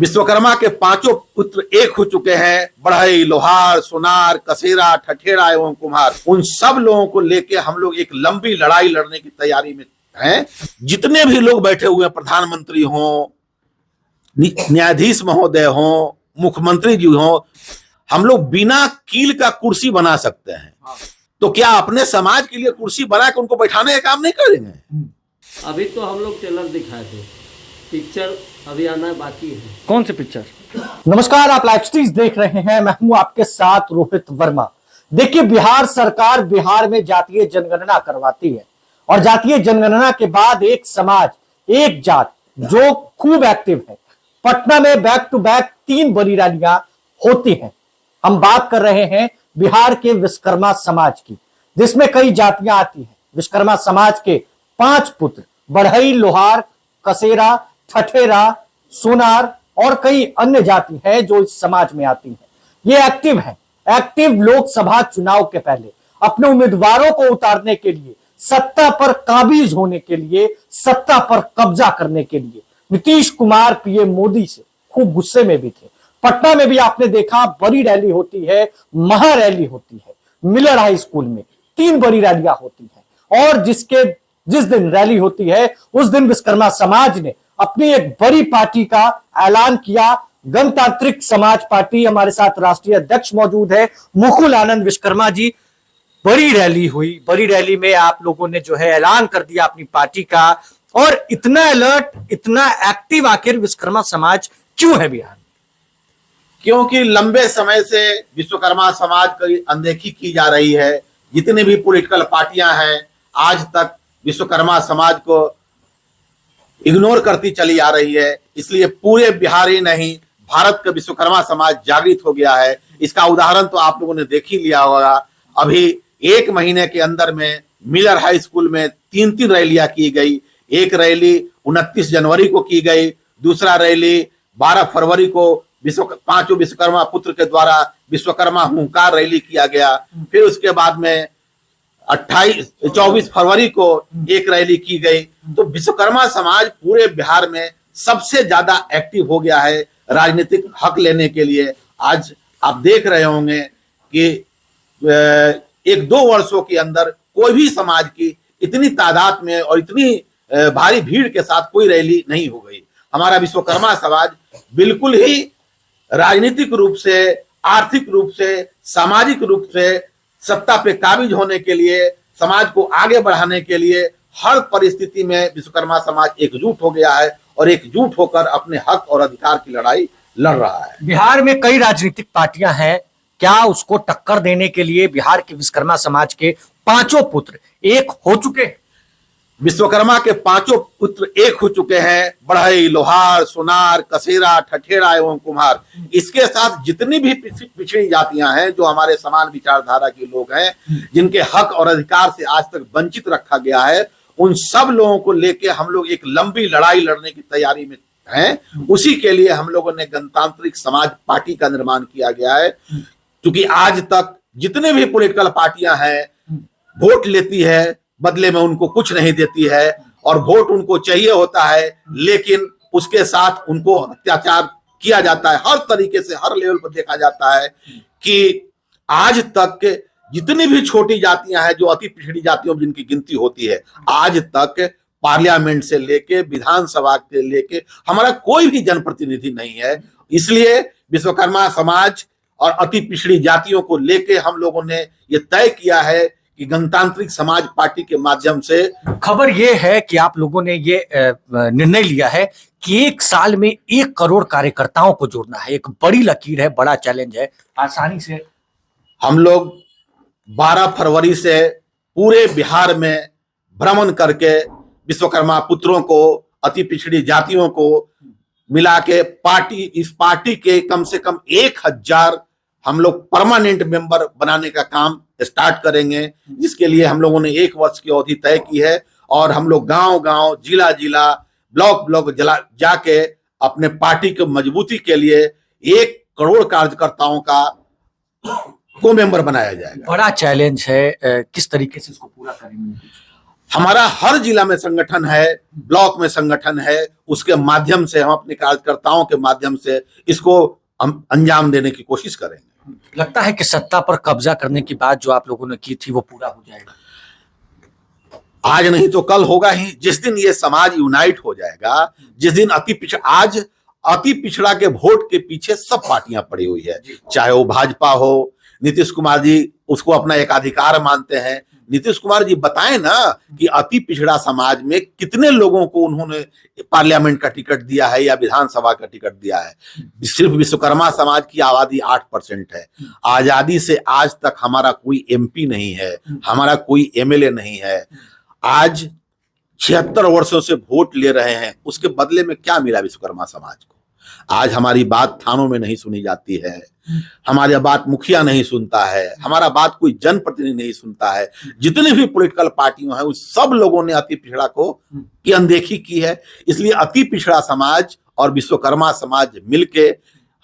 विश्वकर्मा के पांचों पुत्र एक हो चुके हैं, बढ़ई, लोहार, सोनार, कसेरा, ठठेरा एवं कुम्हार। उन सब लोगों को लेके हम लोग एक लंबी लड़ाई लड़ने की तैयारी में हैं। जितने भी लोग बैठे हुए हैं, प्रधानमंत्री हों, न्यायाधीश महोदय हों, मुख्यमंत्री जी हों, हम लोग बिना कील का कुर्सी बना सकते हैं। तो क्या अपने समाज के लिए कुर्सी बना के उनको बैठाने का काम नहीं करेंगे? अभी तो हम लोग ट्रेलर दिखाए थे, पिक्चर अभी आना बाकी है। कौन सी पिक्चर? नमस्कार, आप लाइव स्ट्रीज देख रहे हैं। मैं हूं आपके साथ रोहित वर्मा। देखिए, बिहार सरकार बिहार में जातीय जनगणना करवाती है और जातीय जनगणना के बाद एक समाज, एक जात जो खूब एक्टिव है। पटना में बैक टू बैक 3 बड़ी रैलियां होती हैं। हम बात कर रहे हैं बिहार के विश्वकर्मा समाज की, जिसमें कई जातियां आती हैं। विश्वकर्मा समाज के 5 पुत्र बढ़ई, लोहार, कसेरा, ठठेरा, सोनार और कई अन्य जाति हैं जो इस समाज में आती हैं। ये एक्टिव हैं। एक्टिव लोकसभा चुनाव के पहले अपने उम्मीदवारों को उतारने के लिए, सत्ता पर काबिज होने के लिए, सत्ता पर कब्जा करने के लिए नीतीश कुमार पीएम मोदी से खूब गुस्से में भी थे। पटना में भी आपने देखा, बड़ी रैली होती है, महा रैली होती है। मिलर हाई स्कूल में 3 बड़ी रैलियां होती हैं और जिस दिन रैली होती है उस दिन विश्वकर्मा समाज ने अपनी एक बड़ी पार्टी का ऐलान किया, गणतांत्रिक समाज पार्टी। हमारे साथ राष्ट्रीय अध्यक्ष मौजूद है, मुकुल आनंद विश्वकर्मा जी। बड़ी रैली हुई, बड़ी रैली में आप लोगों ने जो है ऐलान कर दिया अपनी पार्टी का। और इतना अलर्ट, इतना एक्टिव आखिर विश्वकर्मा समाज क्यों है बिहार? क्योंकि लंबे समय से विश्वकर्मा समाज की अनदेखी की जा रही है। जितनी भी पॉलिटिकल पार्टियां हैं, आज तक विश्वकर्मा समाज को इग्नोर करती चली आ रही है। इसलिए पूरे बिहार ही नहीं, भारत का विश्वकर्मा समाज जागृत हो गया है। इसका उदाहरण तो आप लोगों ने देख ही लिया होगा। अभी 1 महीने के अंदर में मिलर हाई स्कूल में 3 रैलियां की गई। एक रैली 29 जनवरी को की गई, दूसरा रैली 12 फरवरी को 5 विश्वकर्मा पुत्र के द्वारा विश्वकर्मा हुंकार रैली किया गया। फिर उसके बाद में 24 फरवरी को एक रैली की गई। तो विश्वकर्मा समाज पूरे बिहार में सबसे ज्यादा एक्टिव हो गया है राजनीतिक हक लेने के लिए। आज आप देख रहे होंगे कि 1-2 वर्षों के अंदर कोई भी समाज की इतनी तादाद में और इतनी भारी भीड़ के साथ कोई रैली नहीं हो गई। हमारा विश्वकर्मा समाज बिल्कुल ही राजनीतिक रूप से, आर्थिक रूप से, सामाजिक रूप से सत्ता पे काबिज होने के लिए, समाज को आगे बढ़ाने के लिए हर परिस्थिति में विश्वकर्मा समाज एकजुट हो गया है और एकजुट होकर अपने हक और अधिकार की लड़ाई लड़ रहा है। बिहार में कई राजनीतिक पार्टियां हैं, क्या उसको टक्कर देने के लिए बिहार के विश्वकर्मा समाज के 5 पुत्र एक हो चुके हैं? विश्वकर्मा के 5 पुत्र एक हो चुके हैं, बढ़ई, लोहार, सोनार, कसेरा, ठठेरा एवं कुम्हार। इसके साथ जितनी भी पिछड़ी जातियां हैं, जो हमारे समान विचारधारा के लोग हैं, जिनके हक और अधिकार से आज तक वंचित रखा गया है, उन सब लोगों को लेके हम लोग एक लंबी लड़ाई लड़ने की तैयारी में हैं। उसी के लिए हम लोगों ने गणतांत्रिक समाज पार्टी का निर्माण किया गया है। क्योंकि आज तक जितने भी पॉलिटिकल पार्टियां हैं, वोट लेती है, बदले में उनको कुछ नहीं देती है और वोट उनको चाहिए होता है, लेकिन उसके साथ उनको अत्याचार किया जाता है। हर तरीके से, हर लेवल पर देखा जाता है कि आज तक जितनी भी छोटी जातियां हैं, जो अति पिछड़ी जातियों जिनकी गिनती होती है, आज तक पार्लियामेंट से लेके विधानसभा से लेके हमारा कोई भी जनप्रतिनिधि नहीं है। इसलिए विश्वकर्मा समाज और अति पिछड़ी जातियों को लेके हम लोगों ने ये तय किया है कि गणतांत्रिक समाज पार्टी के माध्यम से। खबर यह है कि आप लोगों ने ये निर्णय लिया है कि 1 साल में 1 करोड़ कार्यकर्ताओं को जोड़ना है। एक बड़ी लकीर है, बड़ा चैलेंज है। आसानी से हम लोग 12 फरवरी से पूरे बिहार में भ्रमण करके विश्वकर्मा पुत्रों को, अति पिछड़ी जातियों को मिला के इस पार्टी के कम से कम 1000 हम लोग परमानेंट मेंबर बनाने का काम स्टार्ट करेंगे, जिसके लिए हम लोगों ने 1 वर्ष की अवधि तय की है। और हम लोग गांव-गांव, जिला-जिला, ब्लॉक जाके अपने पार्टी की मजबूती के लिए 1 करोड़ कार्यकर्ताओं को मेंबर बनाया जाएगा। बड़ा चैलेंज है, किस तरीके से इसको पूरा करेंगे? हमारा हर जिला में संगठन है, ब्लॉक में संगठन है, उसके माध्यम से हम अपने कार्यकर्ताओं के माध्यम से इसको हम अंजाम देने की कोशिश करेंगे। लगता है कि सत्ता पर कब्जा करने की बात जो आप लोगों ने की थी वो पूरा हो जाएगा? आज नहीं तो कल होगा ही। जिस दिन ये समाज यूनाइट हो जाएगा, जिस दिन आज अति पिछड़ा के वोट के पीछे सब पार्टियां पड़ी हुई है, चाहे वो भाजपा हो, नीतीश कुमार जी उसको अपना एकाधिकार मानते हैं। नीतीश कुमार जी बताएं ना कि अति पिछड़ा समाज में कितने लोगों को उन्होंने पार्लियामेंट का टिकट दिया है या विधानसभा का टिकट दिया है। सिर्फ विश्वकर्मा समाज की आबादी 8% है। आजादी से आज तक हमारा कोई एमपी नहीं है, हमारा कोई एमएलए नहीं है। आज 76 वर्षों से वोट ले रहे हैं, उसके बदले में क्या मिला विश्वकर्मा समाज को? आज हमारी बात थानों में नहीं सुनी जाती है, हमारी बात मुखिया नहीं सुनता है, हमारा बात कोई जनप्रतिनिधि नहीं सुनता है। जितने भी पॉलिटिकल पार्टियां हैं उस सब लोगों ने अति पिछड़ा को की अनदेखी की है। इसलिए अति पिछड़ा समाज और विश्वकर्मा समाज मिलके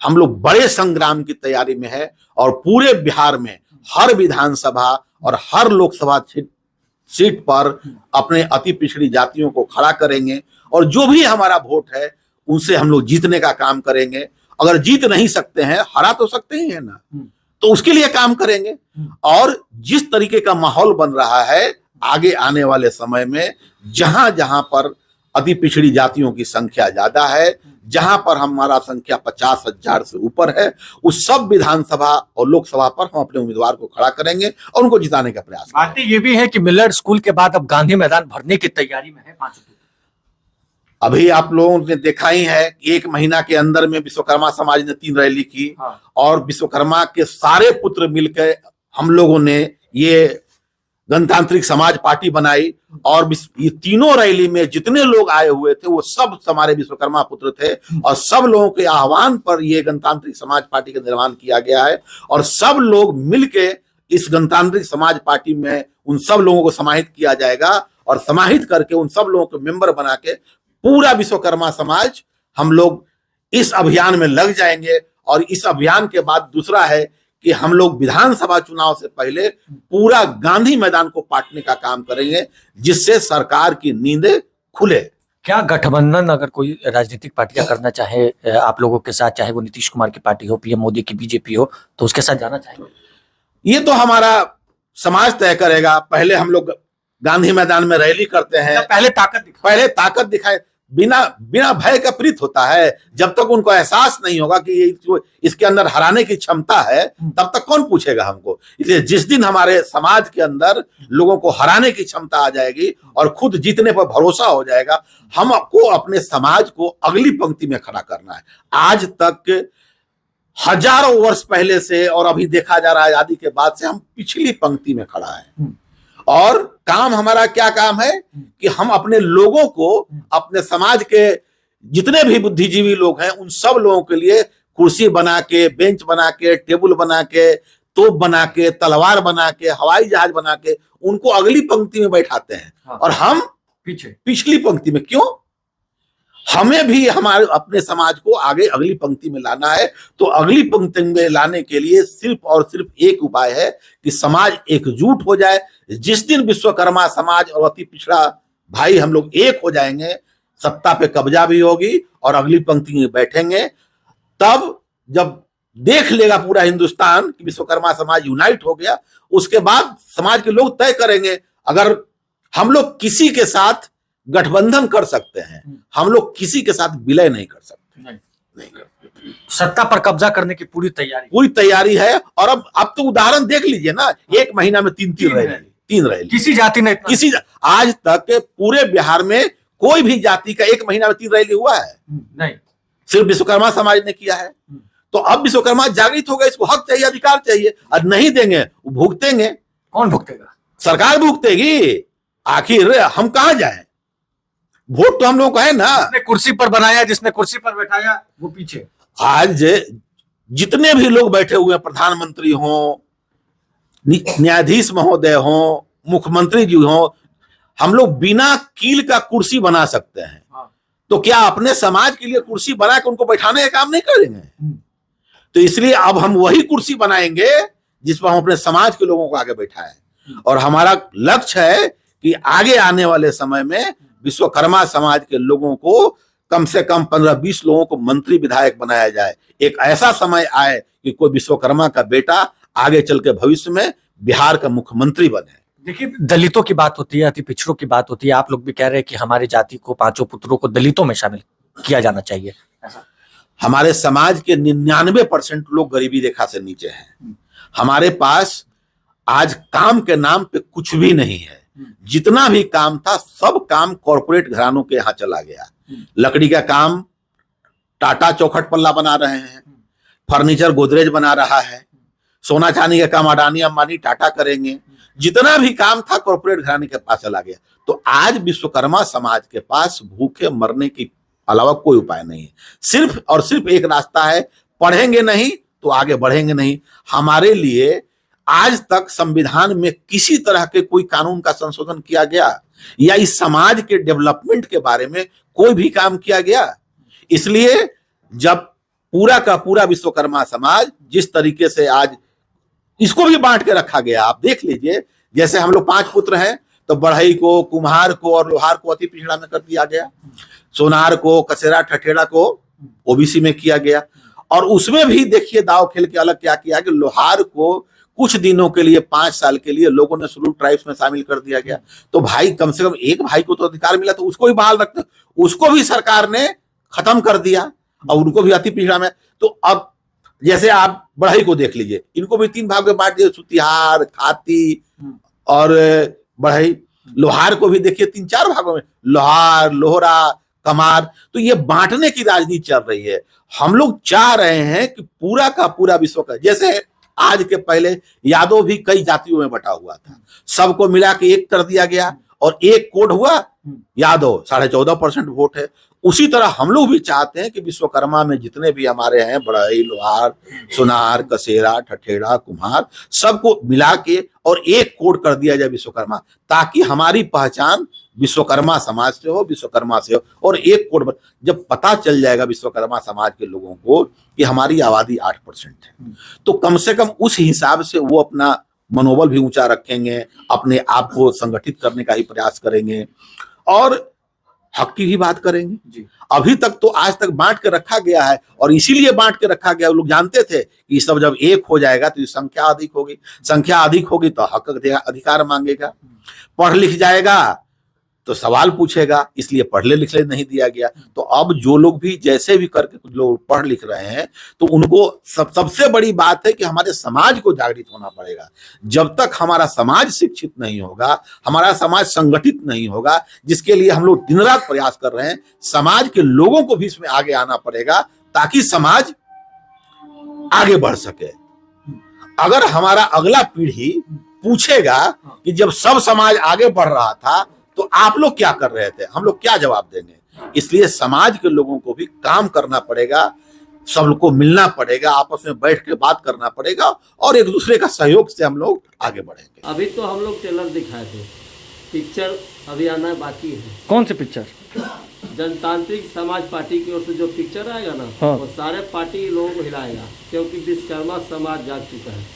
हम लोग बड़े संग्राम की तैयारी में है और पूरे बिहार में हर विधानसभा और हर लोकसभा सीट पर अपने अति पिछड़ी जातियों को खड़ा करेंगे और जो भी हमारा वोट है उनसे हम लोग जीतने का काम करेंगे। अगर जीत नहीं सकते हैं, हरा तो सकते ही है ना, तो उसके लिए काम करेंगे। और जिस तरीके का माहौल बन रहा है आगे आने वाले समय में, जहां जहां पर अति पिछड़ी जातियों की संख्या ज्यादा है, जहां पर हमारा संख्या 50,000 से ऊपर है, उस सब विधानसभा और लोकसभा पर हम अपने उम्मीदवार को खड़ा करेंगे और उनको जिताने का प्रयास करेंगे। बातें ये भी है कि मिलर स्कूल के बाद अब गांधी मैदान भरने की तैयारी में है 5 अभी आप लोगों ने देखा ही है कि 1 महीना के अंदर में विश्वकर्मा समाज ने 3 रैली की। और विश्वकर्मा के सारे पुत्र मिलकर हम लोगों ने ये गणतांत्रिक समाज पार्टी बनाई और ये तीनों रैली में जितने लोग आए हुए थे वो सब हमारे विश्वकर्मा पुत्र थे और सब लोगों के आह्वान पर ये गणतांत्रिक समाज पार्टी का निर्माण किया गया है। और सब लोग मिलके इस गणतांत्रिक समाज पार्टी में उन सब लोगों को समाहित किया जाएगा और समाहित करके उन सब लोगों को मेंबर बना के पूरा विश्वकर्मा समाज हम लोग इस अभियान में लग जाएंगे। और इस अभियान के बाद दूसरा है कि हम लोग विधानसभा चुनाव से पहले पूरा गांधी मैदान को पाटने का काम करेंगे, जिससे सरकार की नींदें खुले। क्या गठबंधन अगर कोई राजनीतिक पार्टियां करना चाहे आप लोगों के साथ, चाहे वो नीतीश कुमार की पार्टी हो, पीएम मोदी की बीजेपी हो, तो उसके साथ जाना चाहेंगे? ये तो हमारा समाज तय करेगा। पहले हम लोग गांधी मैदान में रैली करते हैं, पहले ताकत दिखाए। बिना भय का प्रीत होता है। जब तक उनको एहसास नहीं होगा कि इसके अंदर हराने की क्षमता है, तब तक कौन पूछेगा हमको। इसलिए जिस दिन हमारे समाज के अंदर लोगों को हराने की क्षमता आ जाएगी और खुद जीतने पर भरोसा हो जाएगा, हमको अपने समाज को अगली पंक्ति में खड़ा करना है। आज तक हजारों वर्ष पहले से और अभी देखा जा रहा है आजादी के बाद से हम पिछली पंक्ति में खड़ा है। और काम हमारा क्या काम है कि हम अपने लोगों को, अपने समाज के जितने भी बुद्धिजीवी लोग हैं उन सब लोगों के लिए कुर्सी बना के, बेंच बना के, टेबल बना के, तोप बना के, तलवार बना के, हवाई जहाज बना के उनको अगली पंक्ति में बैठाते हैं। और हम पिछली पंक्ति में। क्यों? हमें भी हमारे अपने समाज को आगे अगली पंक्ति में लाना है। तो अगली पंक्ति में लाने के लिए सिर्फ और सिर्फ एक उपाय है कि समाज एकजुट हो जाए। जिस दिन विश्वकर्मा समाज और अति पिछड़ा भाई हम लोग एक हो जाएंगे, सत्ता पे कब्जा भी होगी और अगली पंक्ति में बैठेंगे। तब जब देख लेगा पूरा हिंदुस्तान कि विश्वकर्मा समाज यूनाइट हो गया, उसके बाद समाज के लोग तय करेंगे। अगर हम लोग किसी के साथ गठबंधन कर सकते हैं, हम लोग किसी के साथ विलय नहीं कर सकते। नहीं कर सत्ता पर कब्जा करने की पूरी तैयारी है। और अब तो उदाहरण देख लीजिए ना, 1 महीना में 3 रैली। किसी जाति ने आज तक पूरे बिहार में कोई भी जाति का 1 महीना में 3 रैली हुआ है? नहीं, सिर्फ विश्वकर्मा समाज ने किया है। तो अब विश्वकर्मा जागृत होगा, इसको हक चाहिए, अधिकार चाहिए। और नहीं देंगे वो भुगतेंगे। कौन भुगतेगा? सरकार भुगतेगी। आखिर हम कहां जाएं? वोट तो हम लोगों का है ना। जिसने कुर्सी पर बनाया, जिसने कुर्सी पर बैठाया, वो पीछे। आज जितने भी लोग बैठे हुए हैं, प्रधानमंत्री हो, न्यायाधीश महोदय हो, मुख्यमंत्री जी हो, हम लोग बिना कील का कुर्सी बना सकते हैं। तो क्या अपने समाज के लिए कुर्सी बना के उनको बैठाने का काम नहीं करेंगे? तो इसलिए अब हम वही कुर्सी बनाएंगे जिस पर हम अपने समाज के लोगों को आगे बैठाएं। और हमारा लक्ष्य है कि आगे आने वाले समय में विश्वकर्मा समाज के लोगों को कम से कम 15-20 लोगों को मंत्री विधायक बनाया जाए। एक ऐसा समय आए कि कोई विश्वकर्मा का बेटा आगे चल के भविष्य में बिहार का मुख्यमंत्री बने। देखिए, दलितों की बात होती है, अति पिछड़ों की बात होती है, आप लोग भी कह रहे हैं कि हमारी जाति को, पांचों पुत्रों को दलितों में शामिल किया जाना चाहिए। हमारे समाज के 99% लोग गरीबी रेखा से नीचे हैं। हमारे पास आज काम के नाम पे कुछ भी नहीं है। जितना भी काम था सब काम कॉरपोरेट घरानों के यहाँ चला गया। लकड़ी का काम टाटा चौखट पल्ला बना रहे हैं, फर्नीचर गोदरेज बना रहा है, सोना चांदी का काम अडानी अंबानी टाटा करेंगे। जितना भी काम था कॉरपोरेट घराने के पास चला गया। तो आज विश्वकर्मा समाज के पास भूखे मरने की अलावा कोई उपाय नहीं है। सिर्फ और सिर्फ एक रास्ता है, पढ़ेंगे नहीं तो आगे बढ़ेंगे नहीं। हमारे लिए आज तक संविधान में किसी तरह के कोई कानून का संशोधन किया गया या इस समाज के डेवलपमेंट के बारे में कोई भी काम किया गया? इसलिए जब पूरा का पूरा विश्वकर्मा समाज जिस तरीके से आज इसको भी बांट के रखा गया, आप देख लीजिए, जैसे हम लोग 5 पुत्र हैं तो बढ़ई को, कुम्हार को और लोहार को अति पिछड़ा में कर दिया गया, सोनार को, कसेरा ठठेड़ा को ओबीसी में किया गया। और उसमें भी देखिए दाव खेल के अलग क्या किया कि लोहार को कुछ दिनों के लिए 5 साल के लिए लोगों ने शेड्यूल्ड ट्राइब्स में शामिल कर दिया गया। तो भाई कम से कम एक भाई को तो अधिकार मिला, तो उसको भी बहाल रखते, उसको भी सरकार ने खत्म कर दिया और उनको भी अति पिछड़ा में। तो अब जैसे आप बढ़ई को देख लीजिए, इनको भी 3 भाग में बांट दिया, सुतिहार, खाती और बढ़ई। लोहार को भी देखिए 3-4 भागों में, लोहार, लोहरा, कमार। तो ये बांटने की राजनीति चल रही है। हम लोग चाह रहे हैं कि पूरा का पूरा विश्व का, जैसे आज के पहले यादव भी कई जातियों में बटा हुआ था, सबको मिला के एक कर दिया गया और एक कोड हुआ यादव, 14.5% वोट है। उसी तरह हम लोग भी चाहते हैं कि विश्वकर्मा में जितने भी हमारे हैं, बढ़ई, लोहार, सोनार, कसेरा, ठठेड़ा, कुम्हार, सबको मिला के और एक कोड कर दिया जाए विश्वकर्मा, ताकि हमारी पहचान विश्वकर्मा समाज से हो, विश्वकर्मा से हो। और एक कोड जब पता चल जाएगा विश्वकर्मा समाज के लोगों को कि हमारी आबादी 8% है, तो कम से कम उस हिसाब से वो अपना मनोबल भी ऊंचा रखेंगे, अपने आप को संगठित करने का ही प्रयास करेंगे और हक की भी बात करेंगे जी। अभी तक तो आज तक बांट के रखा गया है और इसीलिए बांट के रखा गया, लोग जानते थे कि सब जब एक हो जाएगा तो संख्या अधिक होगी, संख्या अधिक होगी तो हक अधिकार मांगेगा, पढ़ लिख जाएगा तो सवाल पूछेगा, इसलिए पढ़ले लिखले नहीं दिया गया। तो अब जो लोग भी जैसे भी करके लोग पढ़ लिख रहे हैं तो उनको सबसे बड़ी बात है कि हमारे समाज को जागृत होना पड़ेगा। जब तक हमारा समाज शिक्षित नहीं होगा, हमारा समाज संगठित नहीं होगा, जिसके लिए हम लोग दिन रात प्रयास कर रहे हैं, समाज के लोगों को भी इसमें आगे आना पड़ेगा ताकि समाज आगे बढ़ सके। अगर हमारा अगला पीढ़ी पूछेगा कि जब सब समाज आगे बढ़ रहा था तो आप लोग क्या कर रहे थे, हम लोग क्या जवाब देंगे? इसलिए समाज के लोगों को भी काम करना पड़ेगा, सबको मिलना पड़ेगा, आपस में बैठ के बात करना पड़ेगा और एक दूसरे का सहयोग से हम लोग आगे बढ़ेंगे। अभी तो हम लोग ट्रेलर दिखाए थे, पिक्चर अभी आना बाकी है। कौन सी पिक्चर? जनतांत्रिक समाज पार्टी की ओर से जो पिक्चर आएगा ना, हाँ। वो सारे पार्टी लोगों को हिलाएगा, क्योंकि विश्वकर्मा समाज जाग चुका है।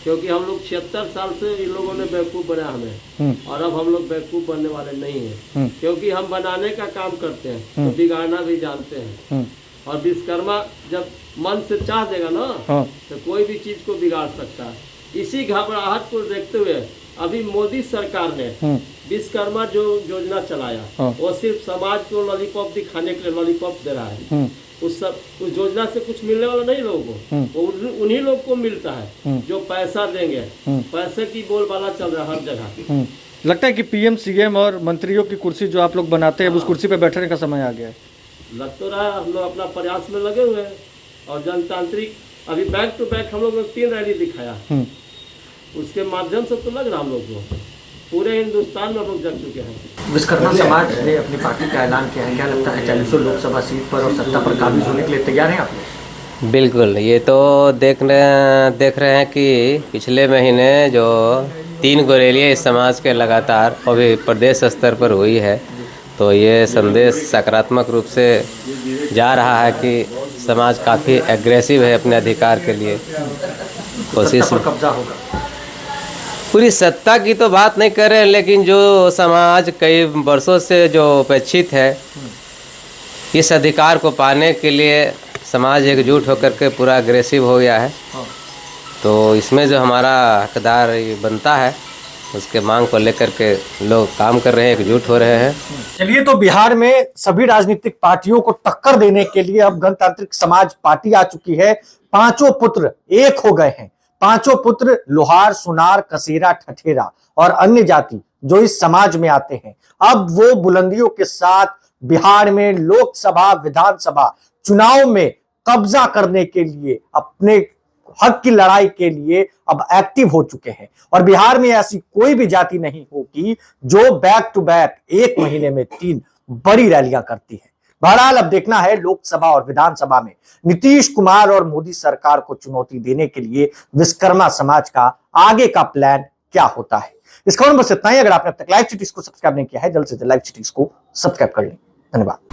क्योंकि हम लोग 76 साल से इन लोगों ने बेवकूफ़ बनाया हमें, और अब हम लोग बेवकूफ़ बनने वाले नहीं हैं, क्योंकि हम बनाने का काम करते हैं तो बिगाड़ना भी जानते हैं। और विश्वकर्मा जब मन से चाह देगा ना तो कोई भी चीज़ को बिगाड़ सकता है। इसी घबराहट को देखते हुए अभी मोदी सरकार ने विश्वकर्मा जो योजना चलाया, वो सिर्फ समाज को लॉलीपॉप दिखाने के लिए लॉलीपॉप दे रहा है। उस योजना से कुछ मिलने वाला नहीं लोगों को, वो उन्हीं लोग को मिलता है जो पैसा देंगे। पैसे की बोलबाला चल रहा है हर जगह। लगता है कि पीएम, सीएम और मंत्रियों की कुर्सी जो आप लोग बनाते हैं, उस कुर्सी पे बैठने का समय आ गया है। लग तो रहा है, हम लोग अपना प्रयास में लगे हुए हैं। और जनतांत्रिक अभी बैक टू बैक हम लोग ने 3 रैली दिखाया, उसके माध्यम से तो लग रहा हम लोग को पूरे हिंदुस्तान में लोग जग चुके हैं। विश्वकर्मा समाज ने अपनी पार्टी का ऐलान किया है, क्या लगता है 40 लोकसभा सीट पर और सत्ता पर काबिज होने के लिए तैयार हैं आप लोग? बिल्कुल, ये तो देख रहे हैं कि पिछले महीने जो 3 गोरेलियाँ इस समाज के लगातार अभी प्रदेश स्तर पर हुई है, तो ये संदेश सकारात्मक रूप से जा रहा है कि समाज काफ़ी एग्रेसिव है अपने अधिकार के लिए। कोशिश कब्जा होगा पूरी सत्ता की तो बात नहीं कर रहे हैं, लेकिन जो समाज कई वर्षों से जो उपेक्षित है, इस अधिकार को पाने के लिए समाज एकजुट होकर के पूरा अग्रेसिव हो गया है। तो इसमें जो हमारा हकदार बनता है, उसके मांग को लेकर के लोग काम कर रहे हैं, एकजुट हो रहे हैं। चलिए, तो बिहार में सभी राजनीतिक पार्टियों को टक्कर देने के लिए अब गणतांत्रिक समाज पार्टी आ चुकी है। पांचों पुत्र एक हो गए हैं। पांचों पुत्र लोहार, सुनार, कसेरा, ठठेरा और अन्य जाति जो इस समाज में आते हैं, अब वो बुलंदियों के साथ बिहार में लोकसभा, विधानसभा चुनाव में कब्जा करने के लिए, अपने हक की लड़ाई के लिए अब एक्टिव हो चुके हैं। और बिहार में ऐसी कोई भी जाति नहीं होगी जो बैक टू बैक एक महीने में 3 बड़ी रैलियां करती है। बहरहाल अब देखना है लोकसभा और विधानसभा में नीतीश कुमार और मोदी सरकार को चुनौती देने के लिए विश्वकर्मा समाज का आगे का प्लान क्या होता है। इस खबर में बस इतना ही। अगर आपने अब तक लाइव सिटीज को सब्सक्राइब नहीं किया है, जल्द से जल्द लाइव सिटीज को सब्सक्राइब कर लें। धन्यवाद।